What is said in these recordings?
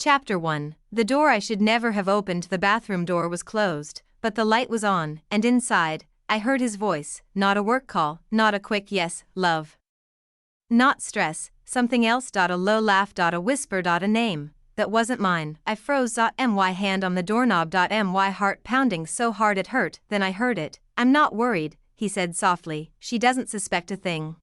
Chapter 1. The door I should never have opened. The bathroom door was closed, but the light was on, and inside, I heard his voice, not a work call, not a quick yes, love. Not stress, something else. A low laugh. A whisper. A name that wasn't mine. I froze. My hand on the doorknob. My heart pounding so hard it hurt. Then I heard it. I'm not worried, he said softly. She doesn't suspect a thing.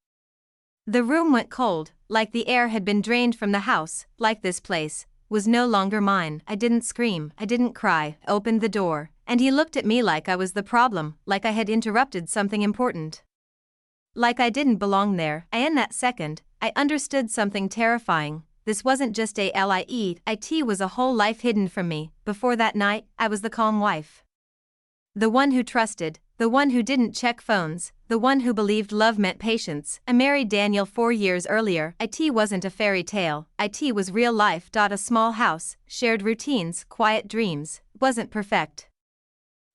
The room went cold, like the air had been drained from the house, like this place was no longer mine. I didn't scream, I didn't cry. I opened the door, and he looked at me like I was the problem, like I had interrupted something important. Like I didn't belong there. In that second, I understood something terrifying. This wasn't just a lie, it was a whole life hidden from me. Before that night, I was the calm wife. The one who trusted, the one who didn't check phones, the one who believed love meant patience. I married Daniel 4 years earlier. It wasn't a fairy tale, it was real life. A small house, shared routines, quiet dreams. Wasn't perfect.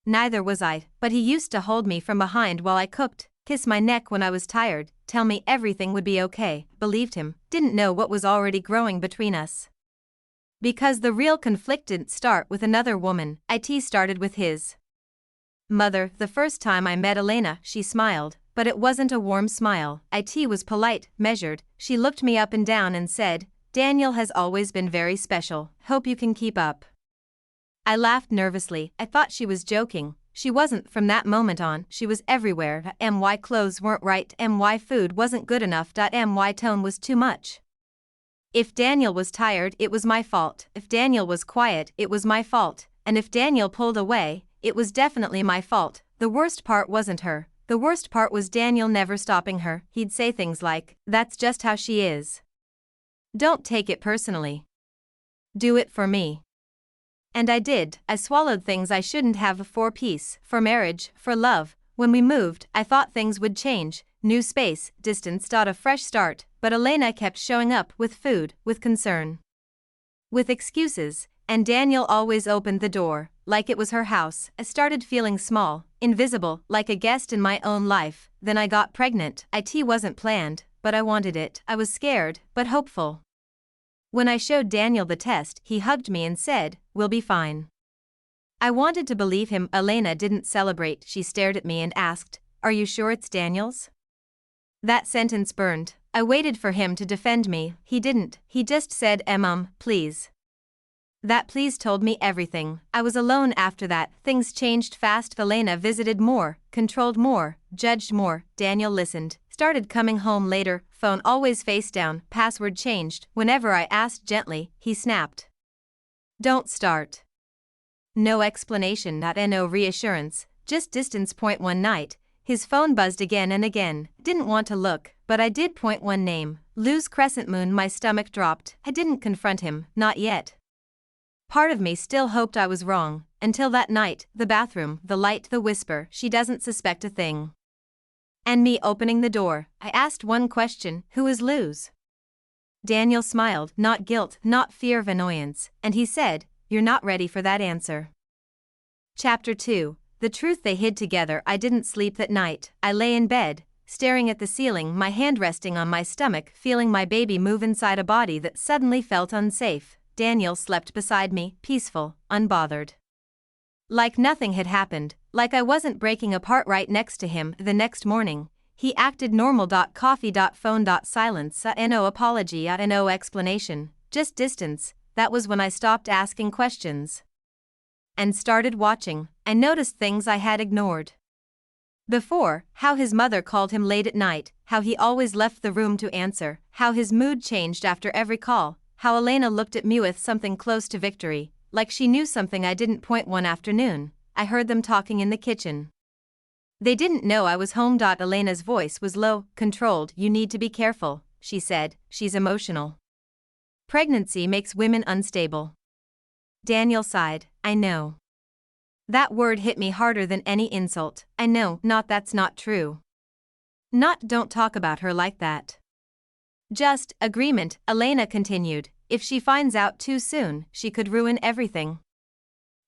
Neither was I, but he used to hold me from behind while I cooked, kiss my neck when I was tired, tell me everything would be okay. Believed him, didn't know what was already growing between us. Because the real conflict didn't start with another woman, it started with his mother. The first time I met Elena, she smiled, but it wasn't a warm smile. It was polite, measured. She looked me up and down and said, "Daniel has always been very special. Hope you can keep up." I laughed nervously. I thought she was joking. She wasn't. From that moment on, she was everywhere. My clothes weren't right. My food wasn't good enough. My tone was too much. If Daniel was tired, it was my fault. If Daniel was quiet, it was my fault. And if Daniel pulled away, it was definitely my fault. The worst part wasn't her. The worst part was Daniel never stopping her. He'd say things like, "That's just how she is. Don't take it personally. Do it for me." And I did. I swallowed things I shouldn't have for peace, for marriage, for love. When we moved, I thought things would change. New space, distance. A fresh start. But Elena kept showing up with food, with concern, with excuses, and Daniel always opened the door, like it was her house. I started feeling small, invisible, like a guest in my own life. Then I got pregnant. It wasn't planned, but I wanted it. I was scared, but hopeful. When I showed Daniel the test, he hugged me and said, "We'll be fine." I wanted to believe him. Elena didn't celebrate. She stared at me and asked, "Are you sure it's Daniel's?" That sentence burned. I waited for him to defend me. He didn't. He just said, please." That please told me everything. I was alone after that. Things changed fast. Elena visited more, controlled more, judged more. Daniel listened, started coming home later, phone always face down, password changed. Whenever I asked gently, he snapped. "Don't start." No explanation, no reassurance, just distance. One night, his phone buzzed again and again. Didn't want to look, but I did. One name, Luz Crescent Moon. My stomach dropped. I didn't confront him, not yet. Part of me still hoped I was wrong, until that night, the bathroom, the light, the whisper, "She doesn't suspect a thing." And me opening the door, I asked one question, "Who is Luz?" Daniel smiled, not guilt, not fear of annoyance, and he said, "You're not ready for that answer." Chapter 2. The truth they hid together. I didn't sleep that night. I lay in bed, staring at the ceiling, my hand resting on my stomach, feeling my baby move inside a body that suddenly felt unsafe. Daniel slept beside me, peaceful, unbothered. Like nothing had happened, like I wasn't breaking apart right next to him. The next morning, he acted normal. Coffee. Phone. Silence. No apology. No explanation. Just distance. That was when I stopped asking questions and started watching. I noticed things I had ignored before: how his mother called him late at night, how he always left the room to answer, how his mood changed after every call, how Elena looked at me with something close to victory, like she knew something I didn't. One afternoon, I heard them talking in the kitchen. They didn't know I was home. Elena's voice was low, controlled. "You need to be careful," she said, "she's emotional. Pregnancy makes women unstable." Daniel sighed. "I know." That word hit me harder than any insult. "I know, not that's not true. Not don't talk about her like that. Just agreement," Elena continued. "If she finds out too soon, she could ruin everything.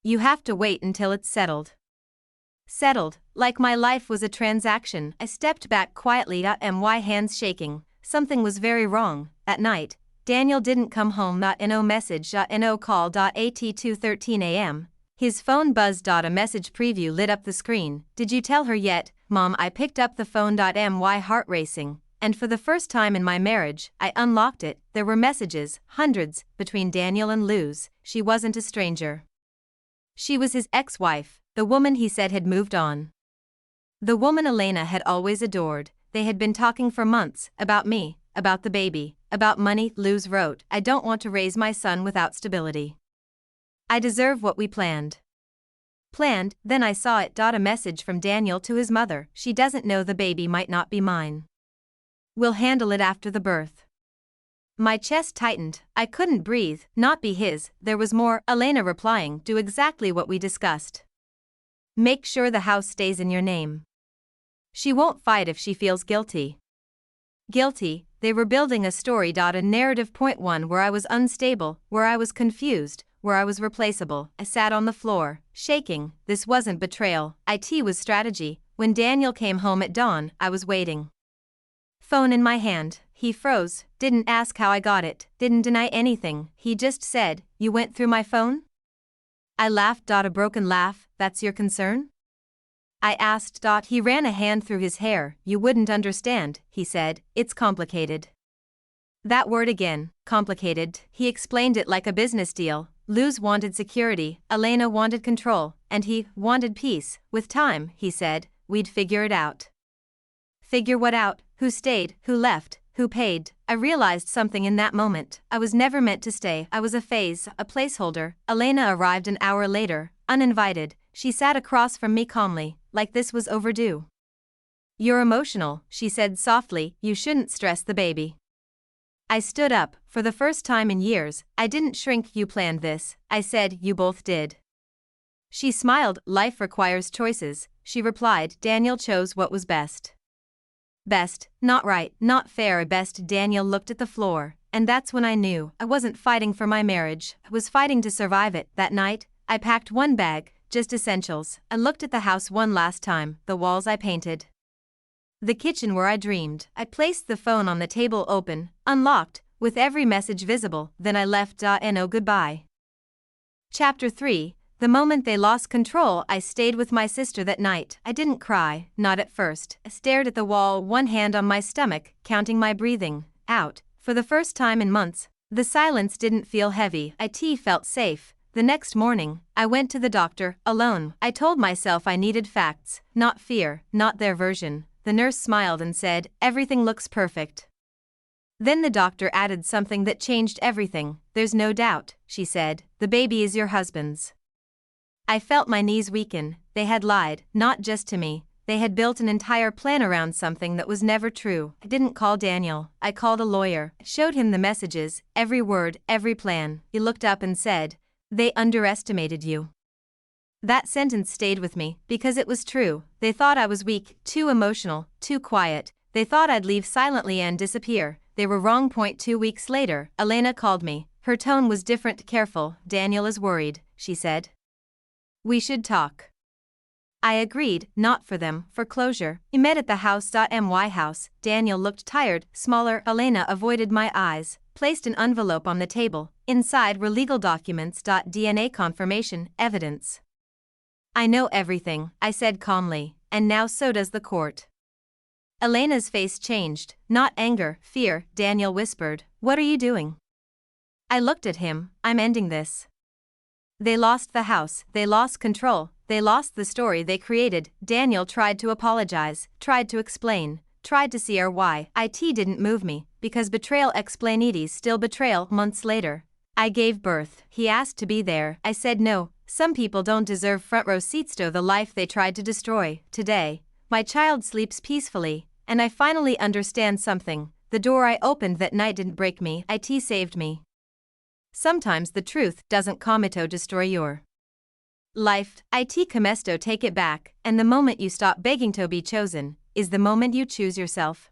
You have to wait until it's settled." Settled, like my life was a transaction. I stepped back quietly. My hands shaking. Something was very wrong. At night, Daniel didn't come home. No message. No call. At 2:13 a.m. His phone buzzed. A message preview lit up the screen. Did you tell her yet, Mom? I picked up the phone. My heart racing. And for the first time in my marriage, I unlocked it. There were messages, hundreds, between Daniel and Luz. She wasn't a stranger. She was his ex-wife, the woman he said had moved on. The woman Elena had always adored. They had been talking for months, about me, about the baby, about money. Luz wrote, I don't want to raise my son without stability. I deserve what we planned. Then I saw it. A message from Daniel to his mother. She doesn't know the baby might not be mine. We'll handle it after the birth. My chest tightened. I couldn't breathe. Not be his. There was more. Elena replying, do exactly what we discussed. Make sure the house stays in your name. She won't fight if she feels guilty. Guilty. They were building a story. A narrative. Point 1 where I was unstable, where I was confused, where I was replaceable. I sat on the floor, shaking. This wasn't betrayal. It was strategy. When Daniel came home at dawn, I was waiting. Phone in my hand. He froze, didn't ask how I got it, didn't deny anything. He just said, you went through my phone? I laughed. A broken laugh. That's your concern? I asked. He ran a hand through his hair. You wouldn't understand, he said. It's complicated. That word again, complicated. He explained it like a business deal. Luz wanted security, Elena wanted control, and he wanted peace. With time, he said, we'd figure it out. Figure what out? Who stayed, who left, who paid? I realized something in that moment. I was never meant to stay. I was a phase, a placeholder. Elena arrived an hour later, uninvited. She sat across from me calmly, like this was overdue. You're emotional, she said softly. You shouldn't stress the baby. I stood up. For the first time in years, I didn't shrink. You planned this. I said, you both did. She smiled. Life requires choices, she replied. Daniel chose what was best. Best, not right, not fair. Best. Daniel looked at the floor, and that's when I knew I wasn't fighting for my marriage. I was fighting to survive it. That night, I packed one bag, just essentials. I looked at the house one last time, the walls I painted, the kitchen where I dreamed. I placed the phone on the table, open, unlocked, with every message visible. Then I left. No goodbye. Chapter 3. The moment they lost control. I stayed with my sister that night. I didn't cry, not at first. I stared at the wall, one hand on my stomach, counting my breathing out. For the first time in months, the silence didn't feel heavy. It felt safe. The next morning, I went to the doctor, alone. I told myself I needed facts, not fear, not their version. The nurse smiled and said, everything looks perfect. Then the doctor added something that changed everything. There's no doubt, she said, the baby is your husband's. I felt my knees weaken. They had lied, not just to me. They had built an entire plan around something that was never true. I didn't call Daniel. I called a lawyer. I showed him the messages, every word, every plan. He looked up and said, they underestimated you. That sentence stayed with me, because it was true. They thought I was weak, too emotional, too quiet. They thought I'd leave silently and disappear. They were wrong. 2 weeks later, Elena called me. Her tone was different. Careful, Daniel is worried, she said. We should talk. I agreed, not for them, for closure. We met at the house. My house. Daniel looked tired, smaller. Elena avoided my eyes, placed an envelope on the table. Inside were legal documents. DNA confirmation, evidence. I know everything, I said calmly, and now so does the court. Elena's face changed, not anger, fear. Daniel whispered, what are you doing? I looked at him. I'm ending this. They lost the house, they lost control, they lost the story they created. Daniel tried to apologize, tried to explain, tried to see our why. It didn't move me, because betrayal explainities still betrayal. Months later, I gave birth. He asked to be there. I said no. Some people don't deserve front row seats to the life they tried to destroy. Today, my child sleeps peacefully, and I finally understand something. The door I opened that night didn't break me. It saved me. Sometimes the truth doesn't cometo destroy your life. It comesto take it back, and the moment you stop begging to be chosen, is the moment you choose yourself.